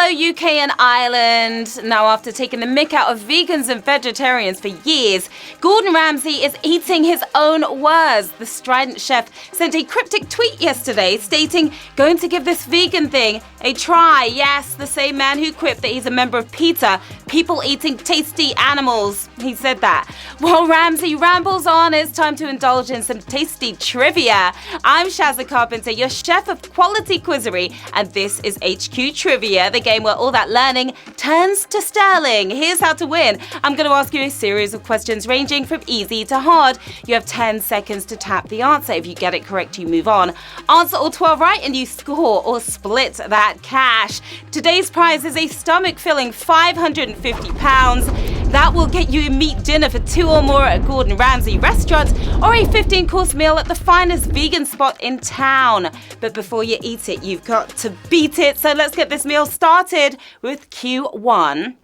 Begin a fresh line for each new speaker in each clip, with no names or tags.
Hello, UK and Ireland. Now, after taking the mick out of vegans and vegetarians for years, Gordon Ramsay is eating his own words. The strident chef sent a cryptic tweet yesterday stating, "Going to give this vegan thing a try." Yes, the same man who quipped that he's a member of PETA, People Eating Tasty Animals. He said that. While Ramsay rambles on, it's time to indulge in some tasty trivia. I'm Sharon Carpenter, your chef of quality quizzery, and this is HQ Trivia, the game where all that learning turns to sterling. Here's how to win. I'm going to ask you a series of questions ranging from easy to hard. You have 10 seconds to tap the answer. If you get it correct, you move on. Answer all 12 right and you score or split that cash. Today's prize is a stomach-filling £550. That will get you a meat dinner for two or more at a Gordon Ramsay restaurant or a 15-course meal at the finest vegan spot in town. But before you eat it, you've got to beat it. So let's get this meal started with Q1.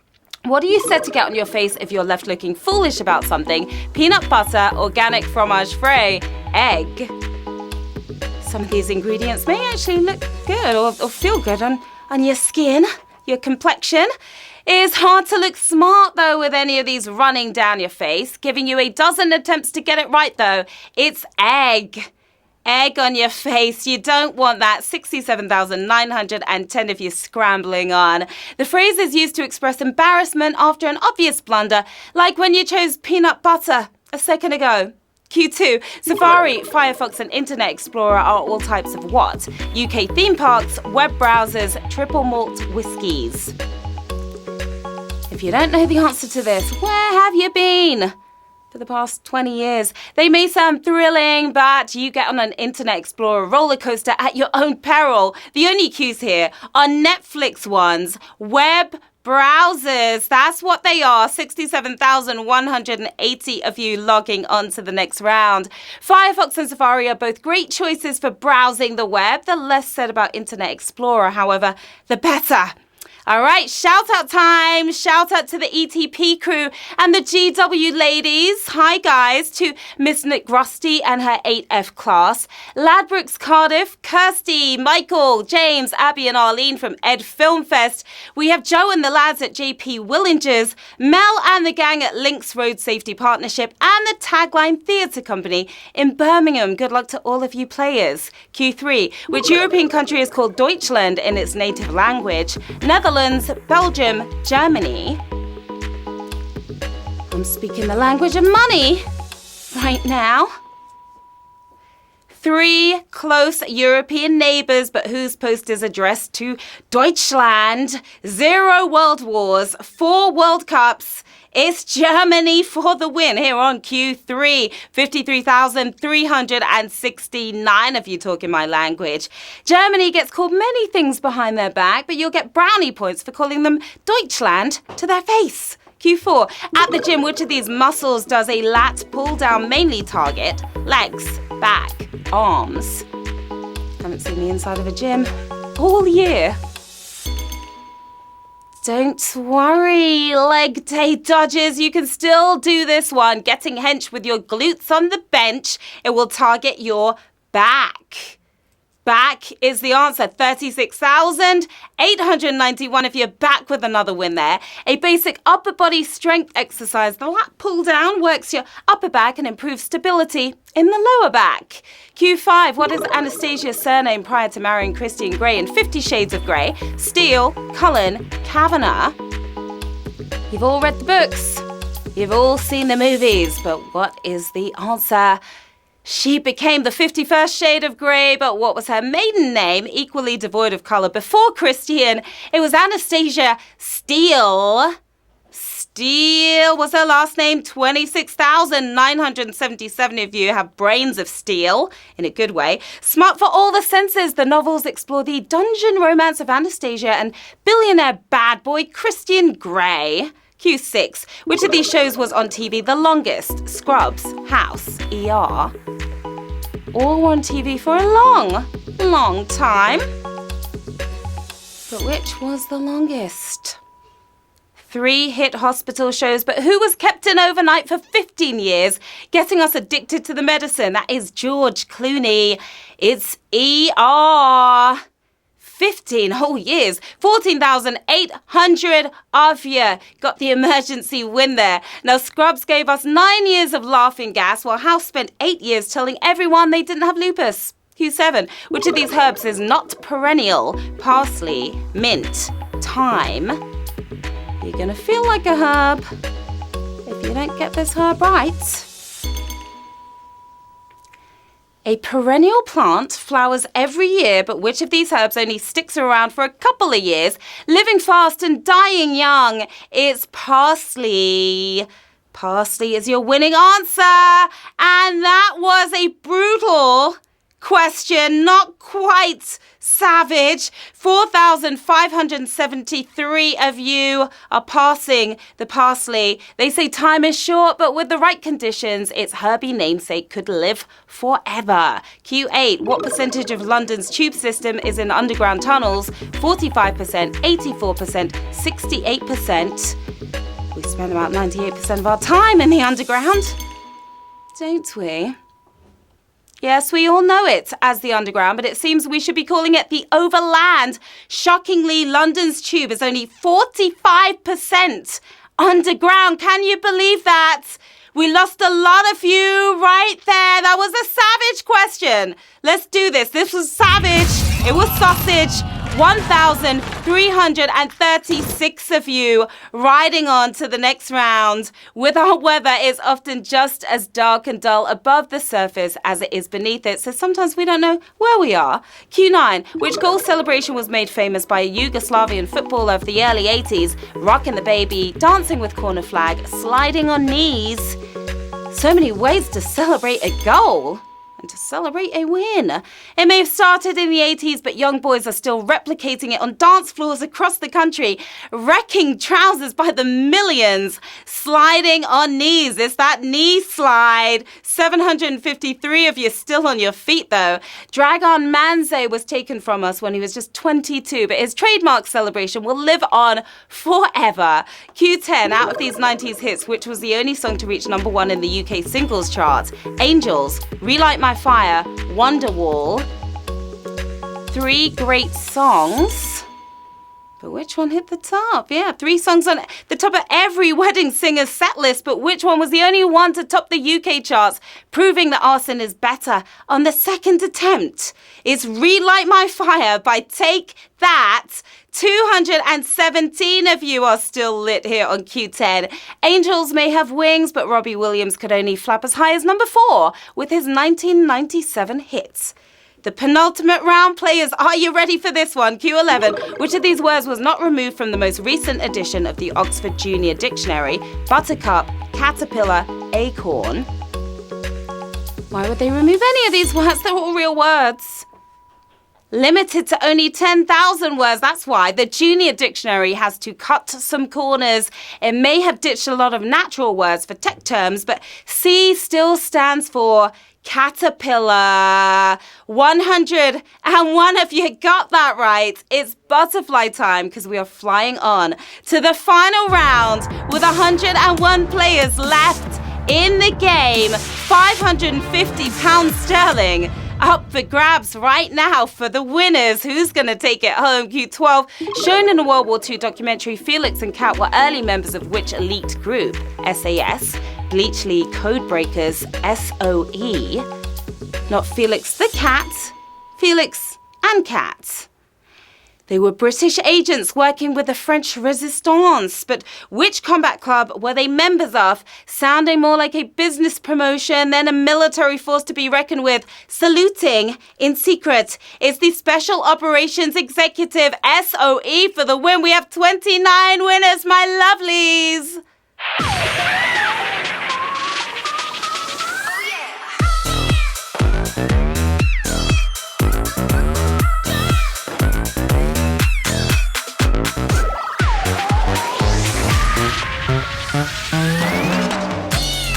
What are you set to get on your face if you're left looking foolish about something? Peanut butter, organic fromage frais, egg. Some of these ingredients may actually look good or feel good on your skin, your complexion. It's hard to look smart, though, with any of these running down your face. Giving you a dozen attempts to get it right, though. It's egg. Egg on your face. You don't want that. 67,910 if you're scrambling on. The phrase is used to express embarrassment after an obvious blunder, like when you chose peanut butter a second ago. Q2. Safari, Firefox and Internet Explorer are all types of what? UK theme parks, web browsers, triple malt whiskies. If you don't know the answer to this, where have you been for the past 20 years? They may sound thrilling, but you get on an Internet Explorer roller coaster at your own peril. The only cues here are Netflix ones, web browsers. That's what they are. 67,180 of you logging on to the next round. Firefox and Safari are both great choices for browsing the web. The less said about Internet Explorer, however, the better. All right, shout out time. Shout out to the ETP crew and the GW ladies. Hi, guys, to Miss Nick Rusty and her 8F class. Ladbrokes Cardiff, Kirsty, Michael, James, Abby and Arlene from Ed Film Fest. We have Joe and the lads at JP Willingers, Mel and the gang at Links Road Safety Partnership, and the Tagline Theatre Company in Birmingham. Good luck to all of you players. Q3, which European country is called Deutschland in its native language? Netherlands, Belgium, Germany. I'm speaking the language of money right now. 3 close European neighbours, but whose post is addressed to Deutschland? 0 world wars, 4 World Cups. It's Germany for the win here on Q3. 53,369 of you talking my language. Germany gets called many things behind their back, but you'll get brownie points for calling them Deutschland to their face. Q4. At the gym, which of these muscles does a lat pull down mainly target? Legs, back, arms. Haven't seen the inside of a gym all year. Don't worry, leg day dodgers. You can still do this one. Getting hench with your glutes on the bench. It will target your back. Back is the answer. 36,891 if you're back with another win there. A basic upper body strength exercise. The lat pull down works your upper back and improves stability in the lower back. Q5, what is Anastasia's surname prior to marrying Christian Grey in 50 Shades of Grey? Steele, Cullen, Kavanagh. You've all read the books. You've all seen the movies. But what is the answer? She became the 51st shade of grey, but what was her maiden name? Equally devoid of colour before Christian. It was Anastasia Steele. Steele was her last name. 26,977 of you have brains of steel, in a good way. Smart for all the senses, the novels explore the dungeon romance of Anastasia and billionaire bad boy Christian Grey. Q6. Which of these shows was on TV the longest? Scrubs, House, ER. All were on TV for a long time. But which was the longest? 3 hit hospital shows, but who was kept in overnight for 15 years, getting us addicted to the medicine? That is George Clooney. It's ER. 15 whole years. 14,800 of you got the emergency win there. Now, Scrubs gave us 9 years of laughing gas, while House spent 8 years telling everyone they didn't have lupus. Q7. Which of these herbs is not perennial? Parsley, mint, thyme. You're going to feel like a herb if you don't get this herb right. A perennial plant flowers every year, but which of these herbs only sticks around for a couple of years, living fast and dying young? It's parsley. Parsley is your winning answer. And that was a brutal question, not quite savage. 4,573 of you are passing the parsley. They say time is short, but with the right conditions, its herby namesake could live forever. Q8, what percentage of London's tube system is in underground tunnels? 45%, 84%, 68%. We spend about 98% of our time in the underground, don't we? Yes, we all know it as the underground, but it seems we should be calling it the overland. Shockingly, London's tube is only 45% underground. Can you believe that? We lost a lot of you right there. That was a savage question. Let's do this. This was savage. It was sausage. 1,336 of you riding on to the next round. With our weather, it's often just as dark and dull above the surface as it is beneath it, so sometimes we don't know where we are. Q9, which goal celebration was made famous by a Yugoslavian footballer of the early 80s, rocking the baby, dancing with corner flag, sliding on knees. So many ways to celebrate a goal. And to celebrate a win. It may have started in the 80s, but young boys are still replicating it on dance floors across the country, wrecking trousers by the millions, sliding on knees. It's that knee slide. 753 of you still on your feet, though. Dragon Manze was taken from us when he was just 22, but his trademark celebration will live on forever. Q10, out of these 90s hits, which was the only song to reach #1 in the UK singles chart? Angels, Relight My Fire, Wonderwall. 3 great songs. But which one hit the top? Yeah, 3 songs on the top of every wedding singer's set list, but which one was the only one to top the UK charts, proving that arson is better on the second attempt? It's Relight My Fire by Take That. 217 of you are still lit here on Q10. Angels may have wings, but Robbie Williams could only flap as high as #4 with his 1997 hit. The penultimate round, players, are you ready for this one? Q11, which of these words was not removed from the most recent edition of the Oxford Junior Dictionary? Buttercup, caterpillar, acorn. Why would they remove any of these words? They're all real words. Limited to only 10,000 words. That's why the Junior Dictionary has to cut some corners. It may have ditched a lot of natural words for tech terms, but C still stands for caterpillar. 101 of you got that right. It's butterfly time because we are flying on to the final round with 101 players left in the game. £550 sterling up for grabs right now for the winners. Who's going to take it home? Q12, shown in a World War II documentary, Felix and Kat were early members of which elite group? SAS, Bleachley Codebreakers, SOE. Not Felix the Cat, Felix and Kat. They were British agents working with the French Resistance, but which combat club were they members of? Sounding more like a business promotion than a military force to be reckoned with. Saluting in secret. It's the Special Operations Executive, SOE, for the win. We have 29 winners, my lovelies.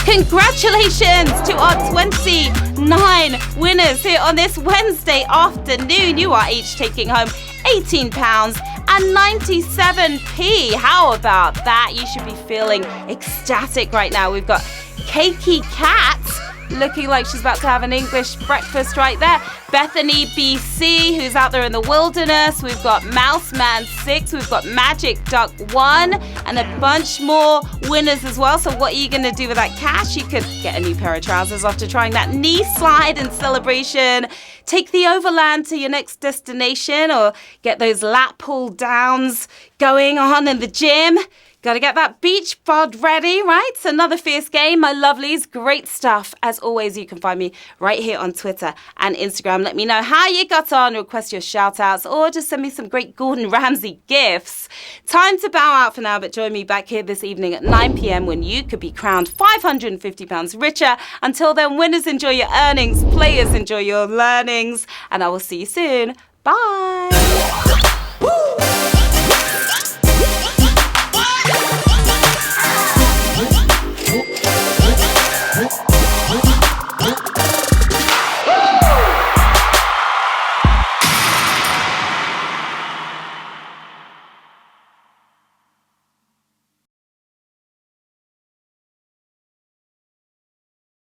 Congratulations to our 29 winners here on this Wednesday afternoon. You are each taking home £18.97. How about that? You should be feeling ecstatic right now. We've got Cakey Cat looking like she's about to have an English breakfast right there. Bethany BC, who's out there in the wilderness. We've got Mouseman 6. We've got Magic Duck 1 and a bunch more winners as well. So what are you going to do with that cash? You could get a new pair of trousers after trying that knee slide in celebration. Take the overland to your next destination or get those lat pull downs going on in the gym. Got to get that beach bod ready, right? It's another fierce game, my lovelies. Great stuff. As always, you can find me right here on Twitter and Instagram. Let me know how you got on, request your shout-outs, or just send me some great Gordon Ramsay gifts. Time to bow out for now, but join me back here this evening at 9 p.m. when you could be crowned £550 richer. Until then, winners enjoy your earnings, players enjoy your learnings, and I will see you soon. Bye.